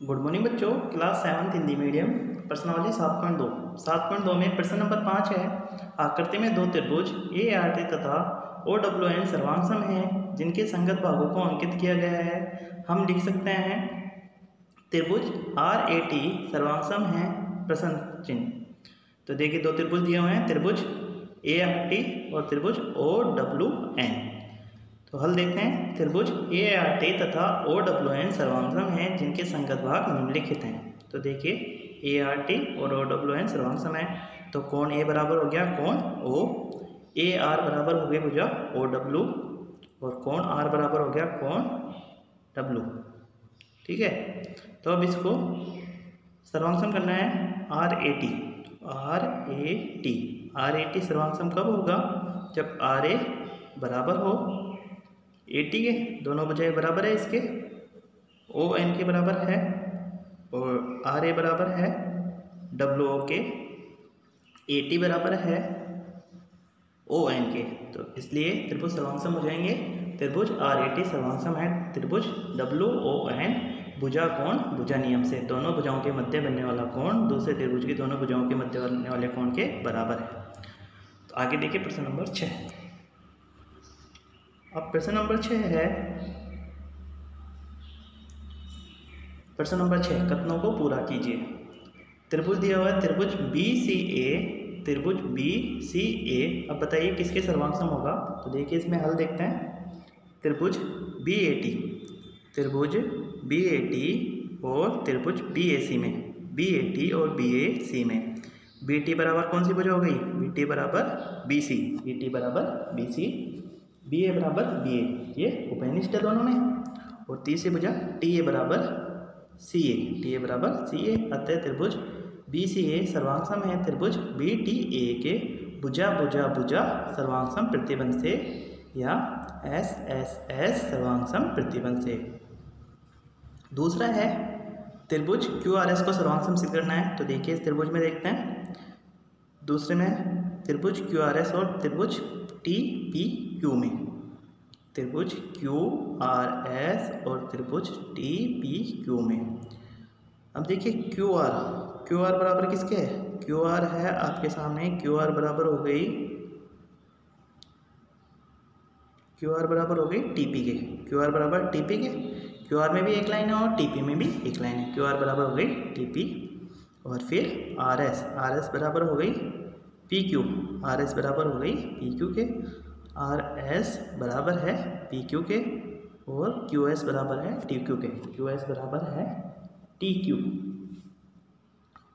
Good morning बच्चों। Class 7 Hindi medium प्रश्नावली 7.2 में प्रश्न नंबर 5 है। आकृति में दो त्रिभुज ART तथा OWN सर्वांग हैं जिनके संगत भागों को अंकित किया गया है। हम लिख सकते हैं त्रिभुज RAT सर्वांग है प्रश्न चिन्ह। तो देखिए दो त्रिभुज दिए हुए हैं, त्रिभुज ART और त्रिभुज OWN। तो हल देखते हैं। त्रिभुज ART तथा OWN सर्वांग हैं जिनके संगत भाग निम्नलिखित हैं। तो देखिए ART और OWN सर्वांग है। तो कोण A बराबर हो गया कोण O, AR बराबर हो गया भुजा OW और कोण R बराबर हो गया कोण W। ठीक है, तो अब इसको सर्वांग करना है RAT सर्वांग कब होगा? जब RA बराबर हो AT के, दोनों भुजाएं बराबर है इसके, ON के बराबर है और RA बराबर है WO के, AT बराबर है ON के। तो इसलिए त्रिभुज सर्वांग हो जाएंगे। त्रिभुज RAT सर्वांग है त्रिभुज WON भुजा कोण भुजा नियम से। दोनों भुजाओं के मध्य बनने वाला कोण दूसरे त्रिभुज की दोनों भुजाओं के मध्य बनने वाले कोण के बराबर है। तो आगे देखिए प्रश्न नंबर 6। अब प्रश्न नंबर 6 है, प्रश्न नंबर 6 कथनों को पूरा कीजिए। त्रिभुज दिया हुआ है त्रिभुज BCA। अब बताइए किसके सर्वांग होगा? तो देखिए इसमें हल देखते हैं। त्रिभुज BAT और त्रिभुज BAC में, BAT और BAC में BT बराबर कौन सी भुजा हो गई? BT बराबर BC, BA बराबर BA, ये उपनिष्ठ है दोनों में। और तीसरी भुजा TA बराबर CA, अतः त्रिभुज BCA सर्वांग है त्रिभुज BTA के भुजा सर्वांग प्रतिबंध से या SSS सर्वांग प्रतिबंध से। दूसरा है त्रिभुज QRS को सर्वांग सिद्ध करना है। तो देखिए इस त्रिभुज में देखते हैं, दूसरे में त्रिभुज QRS और त्रिभुज TPQ में, त्रिभुज QRS और त्रिभुज TPQ में। अब देखिए QR बराबर किसके है? QR है आपके सामने, QR बराबर हो गई TP के। QR बराबर TP के, QR में भी एक लाइन है और TP में भी एक लाइन है। QR बराबर हो गई TP और फिर RS बराबर हो गई PQ, RS बराबर हो गई PQ के, RS बराबर है PQ के और QS बराबर है TQ के, QS बराबर है TQ।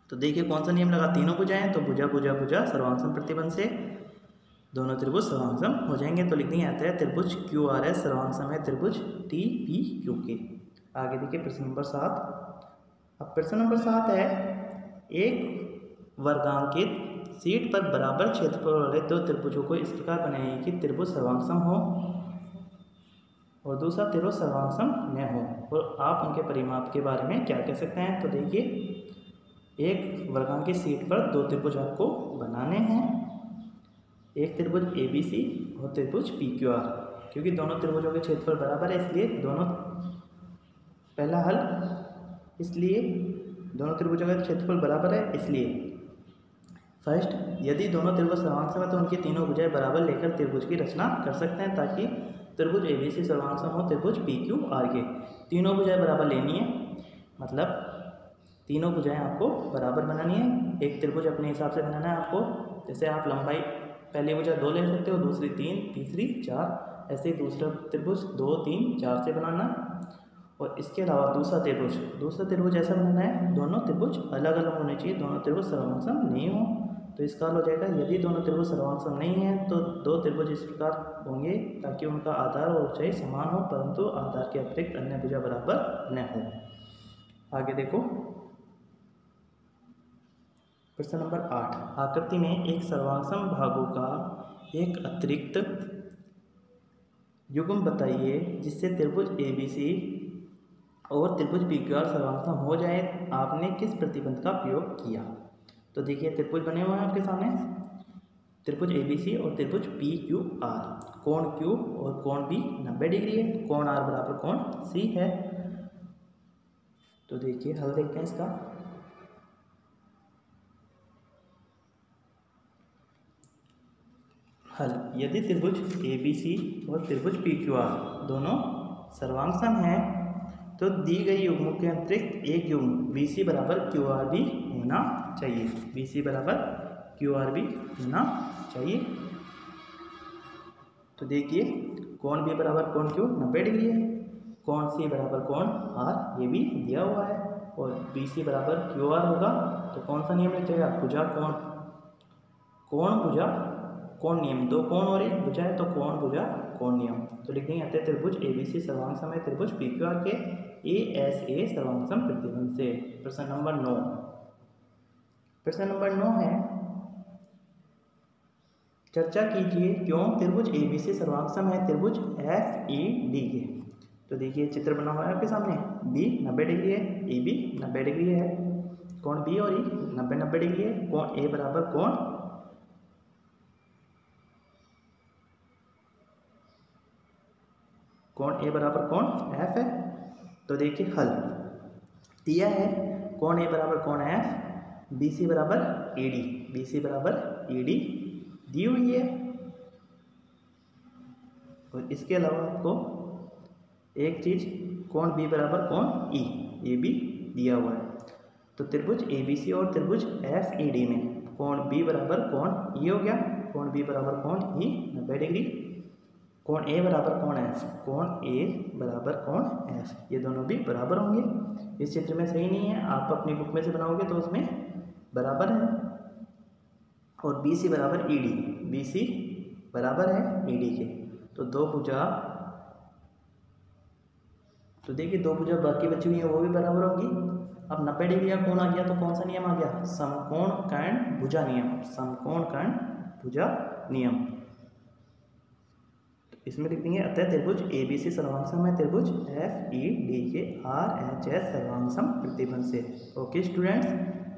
तो देखिए कौन सा नियम लगा? तीनों भुजाएं, तो भुजा सर्वांग प्रतिबंध से दोनों त्रिभुज सर्वांग हो जाएंगे। तो लिखने आता है त्रिभुज QRS सर्वांग है त्रिभुज TPQ के। आगे देखिए प्रश्न नंबर 7। अब प्रश्न नंबर 7 है, एक वर्गांकित शीट पर बराबर क्षेत्रफल वाले दो त्रिभुजों को इस प्रकार बनाइए कि त्रिभुज सर्वांग हो और दूसरा त्रिभुज सर्वांग न हो, और आप उनके परिमाप के बारे में क्या कह सकते हैं? तो देखिए एक वर्गांकित शीट पर दो त्रिभुज आपको बनाने हैं, एक त्रिभुज ABC और त्रिभुज PQR। क्योंकि दोनों त्रिभुजों के क्षेत्रफल बराबर है इसलिए दोनों, पहला हल, इसलिए दोनों त्रिभुजों का क्षेत्रफल बराबर है इसलिए फर्स्ट, यदि दोनों त्रिभुज सर्वांग है तो उनकी तीनों भुजाएं बराबर लेकर त्रिभुज की रचना कर सकते हैं, ताकि त्रिभुज ABC सर्वांग हो त्रिभुज PQR के। तीनों भुजाएं बराबर लेनी है, मतलब तीनों भुजाएं आपको बराबर बनानी है। एक त्रिभुज अपने हिसाब से बनाना है आपको, जैसे आप लंबाई पहली भुजा 2 ले सकते हो, दूसरी 3, तीसरी 4, ऐसे ही दूसरा त्रिभुज 2, 3, 4 से बनाना। और इसके अलावा दूसरा त्रिभुज ऐसा बनाना है, दोनों त्रिभुज अलग अलग होने चाहिए, दोनों त्रिभुज सर्वांग नहीं हो। तो इसका हल हो जाएगा, यदि दोनों त्रिभुज सर्वांग नहीं है तो दो त्रिभुज इस प्रकार होंगे ताकि उनका आधार और ऊंचाई समान हो, परंतु आधार के अतिरिक्त अन्य भुजा बराबर न हो। आगे देखो प्रश्न नंबर 8। आकृति में एक सर्वांग भागों का एक अतिरिक्त युग्म बताइए जिससे त्रिभुज ABC और त्रिभुज PQR सर्वांग हो जाए। आपने किस प्रतिबंध का प्रयोग किया? तो देखिए त्रिभुज बने हुए हैं आपके सामने, त्रिभुज ABC और त्रिभुज PQR। कोण Q और कोण B 90 डिग्री है, कोण R बराबर कोण C है। तो देखिए हल देखते हैं इसका। हल, यदि त्रिभुज ABC और त्रिभुज PQR दोनों सर्वांग हैं तो दी गई युग्मों के अतिरिक्त एक युग्म BC बराबर QR भी होना चाहिए। BC बराबर QR भी होना चाहिए। तो देखिए कोण B बराबर कोण Q 90 डिग्री है, कोण C बराबर कोण R ये भी दिया हुआ है, और BC बराबर QR होगा तो कौन सा नियम लग जाएगा? भुजा कोण, कोण भुजा कोण नियम। दो कोण और एक भुजा है तो कोण भुजा कोण नियम। तो लिख देंगे अतः त्रिभुज ABC सर्वांग है त्रिभुज PQR के ASA सर्वांग प्रतिबंध से। प्रश्न नंबर 9। प्रश्न नंबर 9 है, चर्चा कीजिए क्यों त्रिभुज ABC सर्वांग है त्रिभुज FED के। तो देखिए चित्र बना हुआ है आपके सामने, B 90 डिग्री है, AB 90 डिग्री है, कोण B और E 90 डिग्री है, कोण A बराबर कोण A बराबर कोण F है। तो देखिए हल दिया है, कोण A बराबर कोण F, BC बराबर AD, BC बराबर AD दी हुई है, और इसके अलावा आपको एक चीज कोण B बराबर कोण E ये भी दिया हुआ है। तो त्रिभुज ABC और त्रिभुज FED में कोण B बराबर कोण E हो गया, कोण B बराबर कोण E 90 डिग्री, कोण A बराबर कोण F, कोण A बराबर कोण F, ये दोनों भी बराबर होंगे। इस चित्र में सही नहीं है, आप अपनी बुक में से बनाओगे तो उसमें बराबर है। और BC बराबर ED, BC बराबर है ED के। तो दो भुजा, तो देखिए दो भुजा बाकी बची हुई है वो भी बराबर होगी। अब 90 डिग्री का कोण आ गया तो कौन सा नियम आ गया? समकोण कर्ण भुजा नियम, समकोण कर्ण भुजा नियम। इसमें लिख देंगे अतः त्रिभुज ABC सर्वांग है त्रिभुज FED के RHS सर्वांग प्रतिबंध से। ओके स्टूडेंट्स,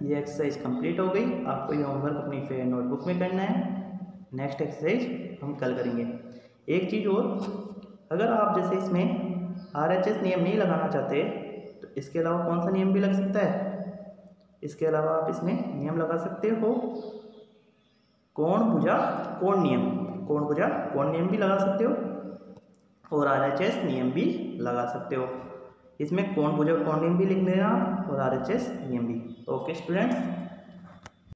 ये एक्सरसाइज कंप्लीट हो गई। आपको ये होमवर्क अपनी नोटबुक में करना है। नेक्स्ट एक्सरसाइज हम कल करेंगे। एक चीज़ और, अगर आप जैसे इसमें RHS नियम नहीं लगाना चाहते तो इसके अलावा कौन सा नियम भी लग सकता है? इसके अलावा आप इसमें नियम लगा सकते हो कोण भुजा कोण नियम, कोण भुजा कोण नियम भी लगा सकते हो, और RHS नियम भी लगा सकते हो। इसमें कोण भुजा कोण नियम भी लिख देना आप, और RHS नियम भी। Okay students.